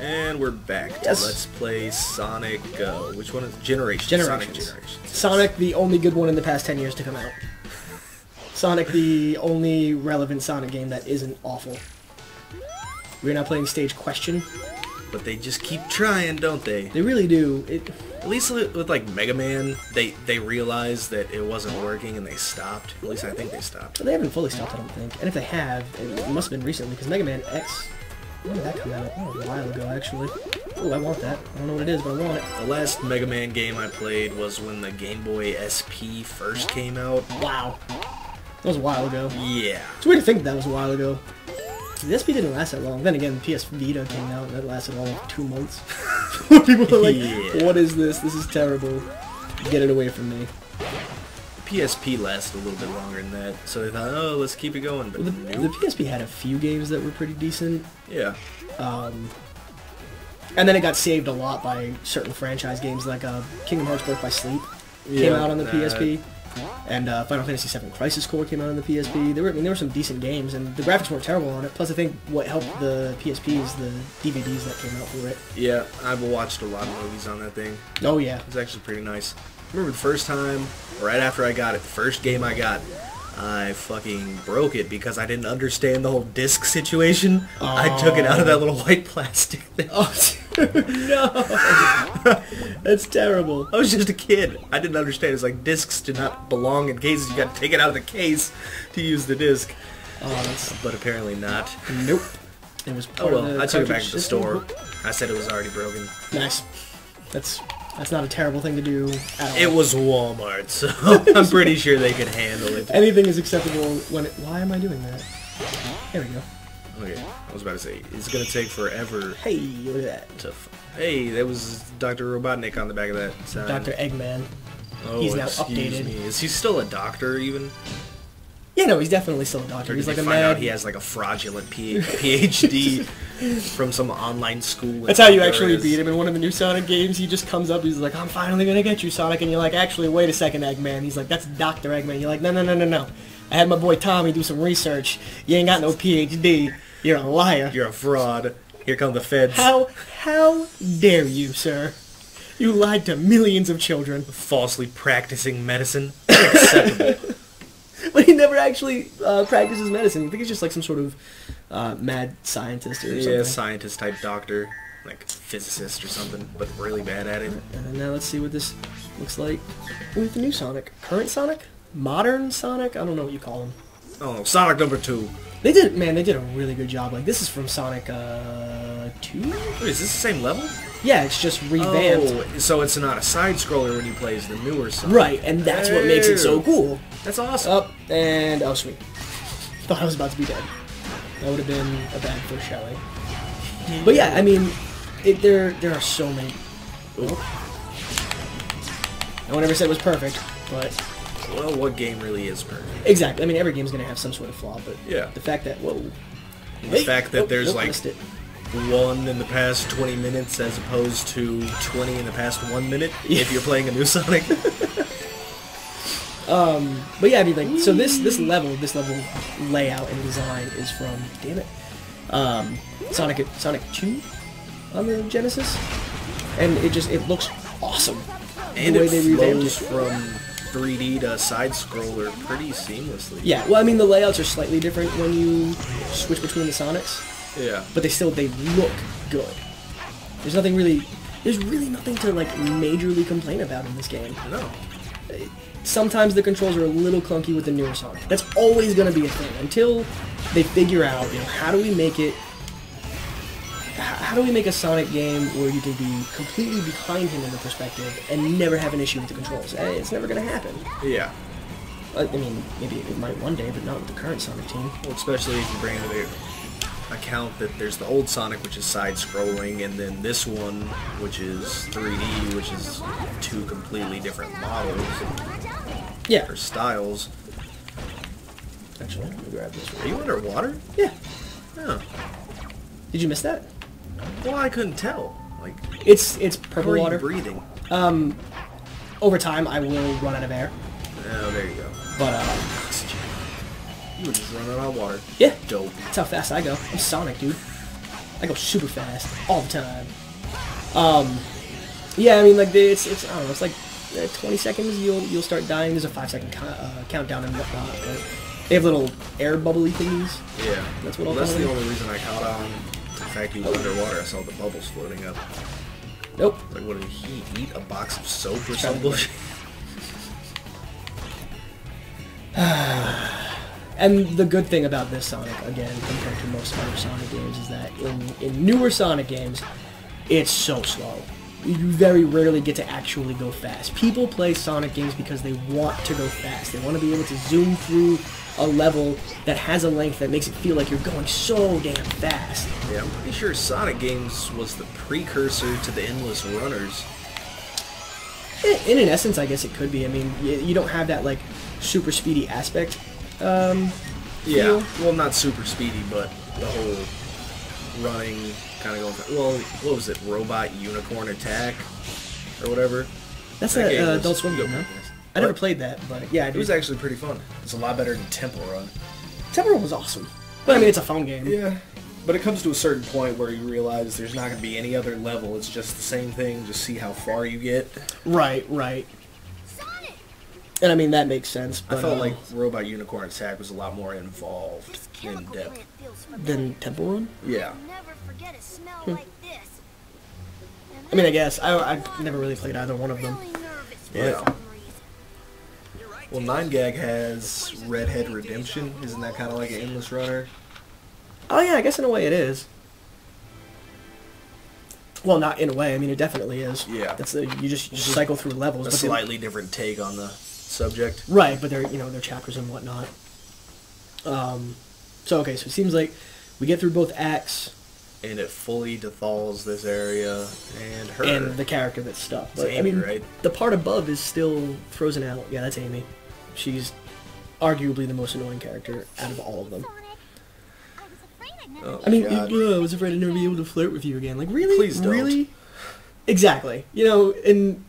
And we're back to Yes. Let's Play Sonic, which one is Generations? Generations. Sonic Generations. Sonic, the only good one in the past 10 years to come out. Sonic, the only relevant Sonic game that isn't awful. We're not playing Stage Question. But they just keep trying, don't they? They really do. At least with like Mega Man, they realized that it wasn't working and they stopped. At least I think they stopped. They haven't fully stopped, I don't think. And if they have, it must have been recently, because Mega Man X... When did that come out? Oh, a while ago, actually. Oh, I want that. I don't know what it is, but I want it. The last Mega Man game I played was when the Game Boy SP first came out. Wow. That was a while ago. Yeah. It's weird to think that was a while ago. The SP didn't last that long. Then again, PS Vita came out, and that lasted all of 2 months. People were like, Yeah. what is this? This is terrible. Get it away from me. PSP lasted a little bit longer than that, so they thought, oh, let's keep it going. But The nope. PSP had a few games that were pretty decent. Yeah. And then it got saved a lot by certain franchise games, like Kingdom Hearts Birth by Sleep came out on the PSP. And Final Fantasy VII Crisis Core came out on the PSP. There were some decent games, and the graphics weren't terrible on it. Plus, I think what helped the PSP is the DVDs that came out for it. Yeah, I've watched a lot of movies on that thing. Oh, yeah. It was actually pretty nice. I remember the first time, right after I got it, the first game I got, I fucking broke it because I didn't understand the whole disc situation. Oh. I took it out of that little white plastic thing. Oh, no! That's terrible. I was just a kid. I didn't understand. It's like discs do not belong in cases. You got to take it out of the case to use the disc. Oh, that's... But apparently not. Nope. It was Oh part of well, the I took it back cartridge to the system. store. I said it was already broken. Nice. That's not a terrible thing to do at all. It was Walmart, so I'm pretty sure they could handle it. Anything is acceptable when it... Why am I doing that? There we go. Okay, I was about to say, it's gonna take forever Hey, look at that. to... Hey, that was Dr. Robotnik on the back of that sign. Dr. Eggman. Oh, He's now excuse updated. me. Is he still a doctor, even? Yeah, no, he's definitely still a doctor. Or He's did like they a find out mad... he has like a fraudulent PhD from some online school? in That's how you actually Honduras? beat him in one of the new Sonic games. He just comes up, he's like, I'm finally gonna get you, Sonic. And you're like, actually, wait a second, Eggman. He's like, that's Dr. Eggman. You're like, no. I had my boy Tommy do some research. You ain't got no PhD. You're a liar. You're a fraud. Here come the feds. How dare you, sir? You lied to millions of children. Falsely practicing medicine? Unacceptable. But he never actually practices medicine. I think he's just like some sort of mad scientist or something. Yeah, scientist type doctor. Like physicist or something, but really bad at it. And then now let's see what this looks like with the new Sonic. Current Sonic? Modern Sonic? I don't know what you call them. Oh, Sonic number 2. They did a really good job. Like, this is from Sonic 2? Wait, is this the same level? Yeah, it's just revamped. Oh, so it's not a side-scroller when you play as the newer Sonic. Right, and that's what makes it so cool. That's awesome. Up, and... Oh, sweet. Thought I was about to be dead. That would have been a bad foreshadowing. But yeah, I mean, there are so many... Oh. No one ever said it was perfect, but... Well, what game really is perfect? Exactly. I mean, every game's gonna have some sort of flaw, but Yeah. the fact that The fact that there's nope, like missed it. 1 in the past 20 minutes as opposed to 20 in the past 1 minute if you're playing a new Sonic. But yeah, I mean, like, so this level layout and design is from, damn it, Sonic 2 on the Genesis, and it looks awesome. And the way it they revamped flows it. from 3D to side-scroller pretty seamlessly. Yeah, well, I mean, the layouts are slightly different when you switch between the Sonics, Yeah. but they look good. There's really nothing to like majorly complain about in this game. No. Sometimes the controls are a little clunky with the newer Sonic. That's always going to be a thing until they figure out, how do we make a Sonic game where you can be completely behind him in the perspective and never have an issue with the controls? It's never going to happen. Yeah. I mean, maybe it might one day, but not with the current Sonic team. Well, especially if you bring into account that there's the old Sonic, which is side-scrolling, and then this one, which is 3D, which is 2 completely different models Yeah. or styles. Actually, let me grab this. Are you underwater? Yeah. Oh. Did you miss that? Well, I couldn't tell. Like, It's how purple are you water. breathing? Over time, I will run out of air. Oh, there you go. But, You were just running out of water. yeah. Dope. That's how fast I go. I'm Sonic, dude. I I go super fast all the time. Yeah, I mean, like it's I don't know, it's like 20 seconds you'll start dying. There's a 5-second countdown and whatnot, but they have little air bubbly thingies. Yeah, that's what. Well, that's the only reason I caught on. In fact, he was underwater. I saw the bubbles floating up. Nope. Like, what did he eat? A box of soap or some bullshit? And the good thing about this Sonic, again, compared to most other Sonic games, is that in newer Sonic games, it's so slow. You very rarely get to actually go fast. People play Sonic games because they want to go fast. They want to be able to zoom through a level that has a length that makes it feel like you're going so damn fast. Yeah, I'm pretty sure Sonic games was the precursor to the Endless Runners. In an essence, I guess it could be. I mean, you don't have that, like, super speedy aspect. Yeah, feel. well, not super speedy, but the whole running, kind of going... Well, what was it? Robot Unicorn Attack? Or whatever? That's that an was Adult Swim game, huh? I never played that, but yeah, it was actually pretty fun. It's a lot better than Temple Run. Temple Run was awesome. But I mean, it's a phone game. Yeah. But it comes to a certain point where you realize there's not going to be any other level. It's just the same thing. Just see how far you get. Right. And I mean, that makes sense. But, I felt like Robot Unicorn Attack was a lot more involved in depth than Temple Run? Yeah. I mean, I guess. I never really played either one of them. Yeah. Well, 9gag has Red Head Redemption. Isn't that kind of like an Endless Runner? Oh yeah, I guess in a way it is. Well, not in a way. I mean, it definitely is. Yeah. That's you just cycle through levels. A slightly different take on the subject. Right, but they're they're chapters and whatnot. So okay, so it seems like we get through both acts. And it fully dethalls this area and her. And the character that's stuck. But Amy, I mean, right? The part above is still frozen out. Yeah, that's Amy. She's arguably the most annoying character out of all of them. Oh, I mean, God. I was afraid I'd never be able to flirt with you again. Like, really? Please don't. Really? Exactly. And...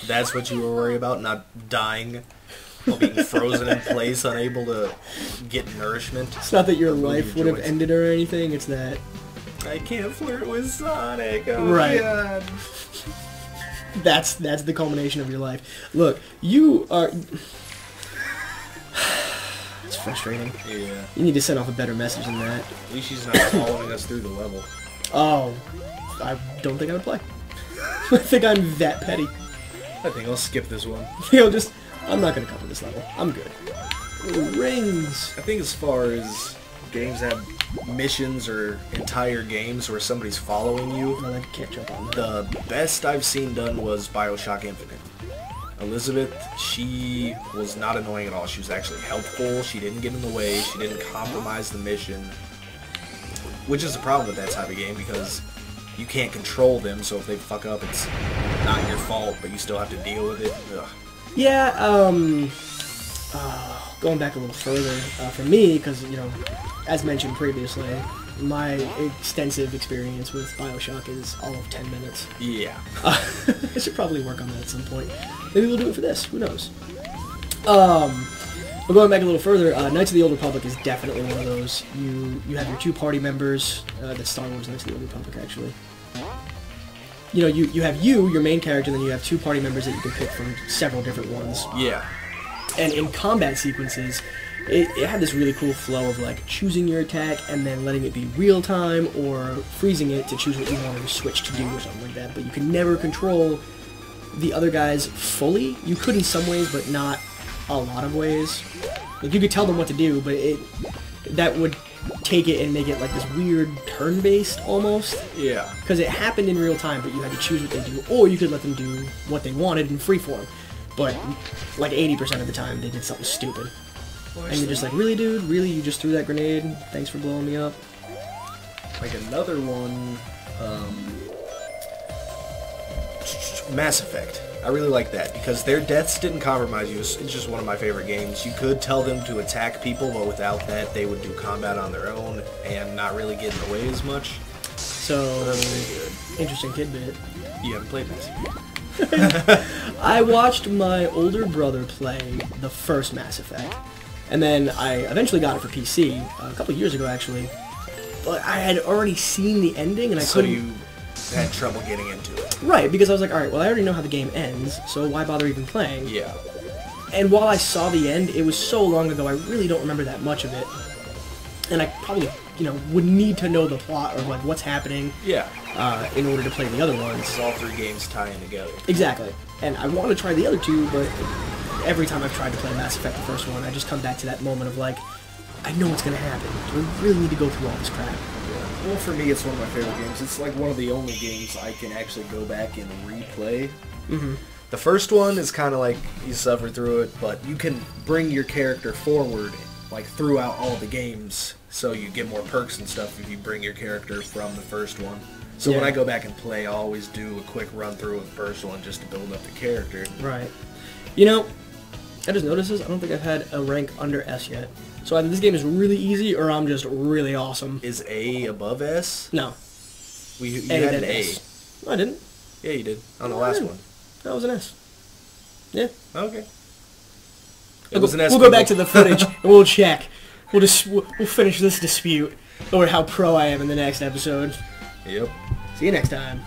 That's what you were worried about? Not dying while being frozen in place, unable to get nourishment? It's not that your life would have ended or anything, it's that... I can't flirt with Sonic. Oh, right. God. That's the culmination of your life. Look, you are... It's frustrating. Yeah. You need to send off a better message than that. At least she's not following us through the level. Oh, I don't think I would play. I think I'm that petty. I think I'll skip this one. I'm not going to cover this level. I'm good. Ooh, rings. I think as far as games that have missions or entire games where somebody's following you, No, I can't jump on that. the best I've seen done was BioShock Infinite. Elizabeth, she was not annoying at all. She was actually helpful. She didn't get in the way. She didn't compromise the mission. Which is the problem with that type of game, because you can't control them, so if they fuck up, it's not your fault, but you still have to deal with it. Ugh. Yeah, going back a little further, for me, because, as mentioned previously, my extensive experience with BioShock is all of 10 minutes. Yeah. I should probably work on that at some point. Maybe we'll do it for this. Who knows? But going back a little further, Knights of the Old Republic is definitely one of those. You have your two party members. That's Star Wars Knights of the Old Republic, actually. You have your main character, and then you have two party members that you can pick from several different ones. Yeah. And in combat sequences, it had this really cool flow of like choosing your attack and then letting it be real time, or freezing it to choose what you wanted to switch to do or something like that. But you could never control the other guys fully. You could in some ways, but not a lot of ways. Like, you could tell them what to do, but that would take it and make it like this weird turn-based almost. Yeah. Because it happened in real time, but you had to choose what they do, or you could let them do what they wanted in freeform. But like 80% of the time, they did something stupid. And you're just like, really, dude? Really? You just threw that grenade? Thanks for blowing me up. Like another one, Mass Effect. I really like that, because their deaths didn't compromise you. It's just one of my favorite games. You could tell them to attack people, but without that, they would do combat on their own and not really get in the way as much. So, That's pretty good. interesting tidbit. You haven't played Mass Effect. I watched my older brother play the first Mass Effect, and then I eventually got it for PC, a couple years ago actually, but I had already seen the ending, and I So couldn't... you had trouble getting into it. Right, because I was like, alright, well, I already know how the game ends, so why bother even playing? Yeah. And while I saw the end, it was so long ago, I really don't remember that much of it. And I probably, would need to know the plot or, like, what's happening Yeah. in order to play the other ones. It's all 3 games tying together. Exactly. And I want to try the other 2, but every time I've tried to play Mass Effect, the first one, I just come back to that moment of, like, I know what's going to happen. Do I really need to go through all this crap? Well, for me, it's one of my favorite games. It's like one of the only games I can actually go back and replay. Mm-hmm. The first one is kind of like you suffer through it, but you can bring your character forward, like throughout all the games. So you get more perks and stuff if you bring your character from the first one. So when Yeah. I go back and play, I always do a quick run through of the first one just to build up the character. Right. I just noticed this. I don't think I've had a rank under S yet. So either this game is really easy or I'm just really awesome. Is A above S? No. You A had then an A. S. No, I didn't. Yeah, you did. On the No, I last didn't. one. That was an S. Yeah. Okay. We'll go back to the footage and we'll check. We'll finish this dispute over how pro I am in the next episode. Yep. See you next time.